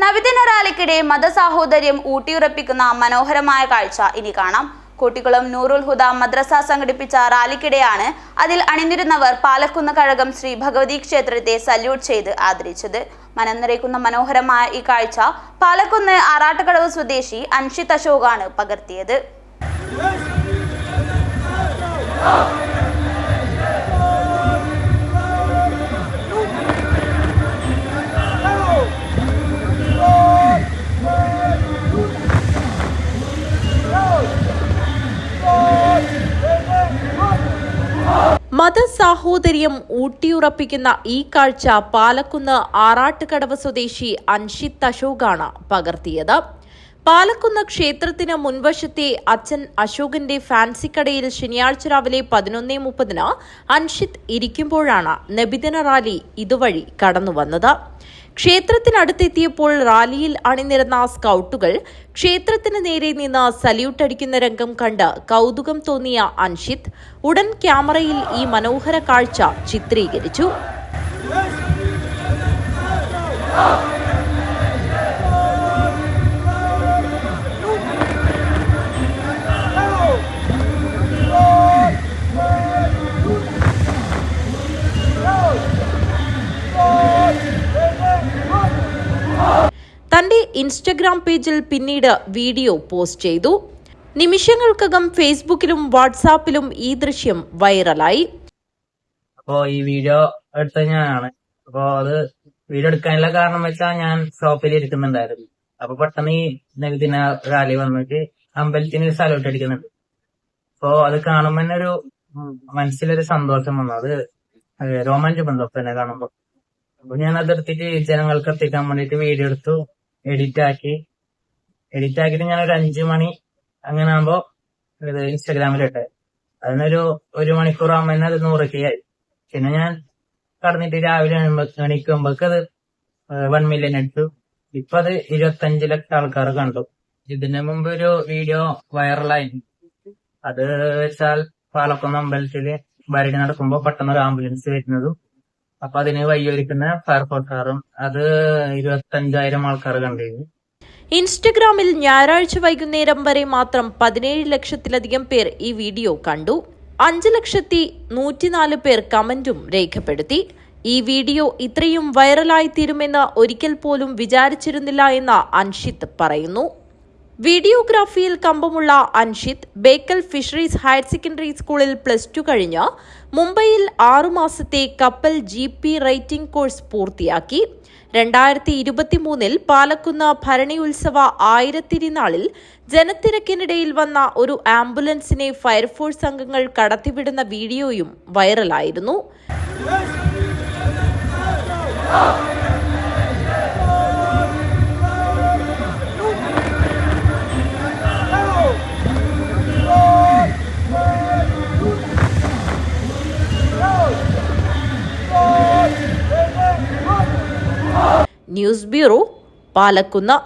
നബിദിന റാലിക്കിടെ മതസാഹോദര്യം ഊട്ടിയുറപ്പിക്കുന്ന മനോഹരമായ കാഴ്ച ഇനി കാണാം. കോട്ടിക്കുളം നൂറുൽ ഹുദ മദ്രസ സംഘടിപ്പിച്ച റാലിക്കിടെയാണ് അതിൽ അണിനിരുന്നവർ പാലക്കുന്ന് കഴകം ശ്രീ ഭഗവതി ക്ഷേത്രത്തെ സല്യൂട്ട് ചെയ്ത് ആദരിച്ചത്. മനം നിറയ്ക്കുന്ന മനോഹരമായ ഈ കാഴ്ച പാലക്കുന്ന് ആറാട്ടുകടവ് സ്വദേശി അൻഷിത് അശോകാണ് പകർത്തിയത്. മതസാഹോദര്യം ഊട്ടിയുറപ്പിക്കുന്ന ഈ കാഴ്ച പാലക്കുന്ന് ആറാട്ടുകടവ് സ്വദേശി അൻഷിത് അശോകാണ് പകർത്തിയത്. പാലക്കുന്ന് ക്ഷേത്രത്തിന് മുൻവശത്തെ അച്ഛൻ അശോകന്റെ ഫാൻസിക്കടയിൽ ശനിയാഴ്ച രാവിലെ 11:30 അൻഷിത് ഇരിക്കുമ്പോഴാണ് നബിദിന റാലി ഇതുവഴി കടന്നുവന്നത്. ക്ഷേത്രത്തിനടുത്തെത്തിയപ്പോൾ റാലിയിൽ അണിനിരന്ന സ്കൗട്ടുകൾ ക്ഷേത്രത്തിന് നേരെ നിന്ന് സല്യൂട്ട് അടിക്കുന്ന രംഗം കണ്ട് കൗതുകം തോന്നിയ അൻഷിത് ഉടൻ ക്യാമറയിൽ ഈ മനോഹര കാഴ്ച ചിത്രീകരിച്ചു. തന്റെ ഇൻസ്റ്റഗ്രാം പേജിൽ പിന്നീട് വീഡിയോ പോസ്റ്റ് ചെയ്തു. നിമിഷങ്ങൾക്കകം ഫേസ്ബുക്കിലും വാട്സാപ്പിലും ഈ ദൃശ്യം വൈറലായി. അപ്പോ ഈ വീഡിയോ എടുത്ത ഞാനാണ്. അപ്പോ അത് വീഡിയോ എടുക്കാനുള്ള കാരണം വെച്ചാൽ ഞാൻ ഷോപ്പിൽ ഇരിക്കുന്നുണ്ടായിരുന്നു. അപ്പൊ പെട്ടെന്ന് ഈ നബിദിന റാലി വന്നിട്ട് അമ്പലത്തിന് സല്യൂട്ട് അടിക്കുന്നുണ്ട്. അപ്പോ അത് കാണുമ്പോ തന്നെ ഒരു മനസ്സിലൊരു സന്തോഷം വന്നു. അത് രോമാഞ്ചം ബന്ധം തന്നെ കാണുമ്പോ. അപ്പൊ ഞാൻ അതെടുത്തിട്ട് ജനങ്ങൾക്ക് എത്തിക്കാൻ വേണ്ടിട്ട് വീഡിയോ എടുത്തു, എഡിറ്റ് ആക്കിയിട്ട് ഞാൻ ഒരു 5 മണി അങ്ങനെ ആകുമ്പോ ഇത് ഇൻസ്റ്റാഗ്രാമിലിട്ടെ. അതിനൊരു 1 മണിക്കൂർ ആകുമ്പോ തന്നെ അത് 100K ആയി. പിന്നെ ഞാൻ കടന്നിട്ട് രാവിലെ എണീക്കുമ്പോഴേക്ക് അത് 1 മില്യൺ എടുത്തു. ഇപ്പൊ അത് 25 ലക്ഷം ആൾക്കാർ കണ്ടു. ഇതിനു മുമ്പ് ഒരു വീഡിയോ വൈറലായി. അത് വെച്ചാൽ പാലക്കുന്ന് അമ്പലത്തില് ഭരണി നടക്കുമ്പോ പെട്ടെന്ന് ഒരു ആംബുലൻസ് വരുന്നതും അപ്പൊ അതിന് വയ്യൊരുക്കുന്ന ഫയർഫോഴ്സുകാരും അത് 25,000 ആൾക്കാർ കണ്ടിരുന്നു. ഇൻസ്റ്റഗ്രാമിൽ ഞായറാഴ്ച വൈകുന്നേരം വരെ മാത്രം 17 ലക്ഷത്തിലധികം പേർ ഈ വീഡിയോ കണ്ടു. 5,104,000 പേർ കമന്റും രേഖപ്പെടുത്തി. ഈ വീഡിയോ ഇത്രയും വൈറലായി തീരുമെന്ന് ഒരിക്കൽ പോലും വിചാരിച്ചിരുന്നില്ല എന്ന് അൻഷിത് പറയുന്നു. വീഡിയോഗ്രാഫിയിൽ കമ്പമുള്ള Anshit Bekal fisheries higher secondary സ്കൂളിൽ +2 കഴിഞ്ഞ് മുംബൈയിൽ 6 മാസത്തെ കപ്പൽ GP റൈറ്റിംഗ് കോഴ്സ് പൂർത്തിയാക്കി. 2023 പാലക്കുന്ന് ഭരണി ഉത്സവ 1000 തിരുനാളിൽ ജനത്തിരക്കിനിടയിൽ വന്ന ഒരു ആംബുലൻസിനെ ഫയർഫോഴ്സ് അംഗങ്ങൾ കടത്തിവിടുന്ന വീഡിയോയും വൈറലായിരുന്നു. News bureau, Palakkunnu.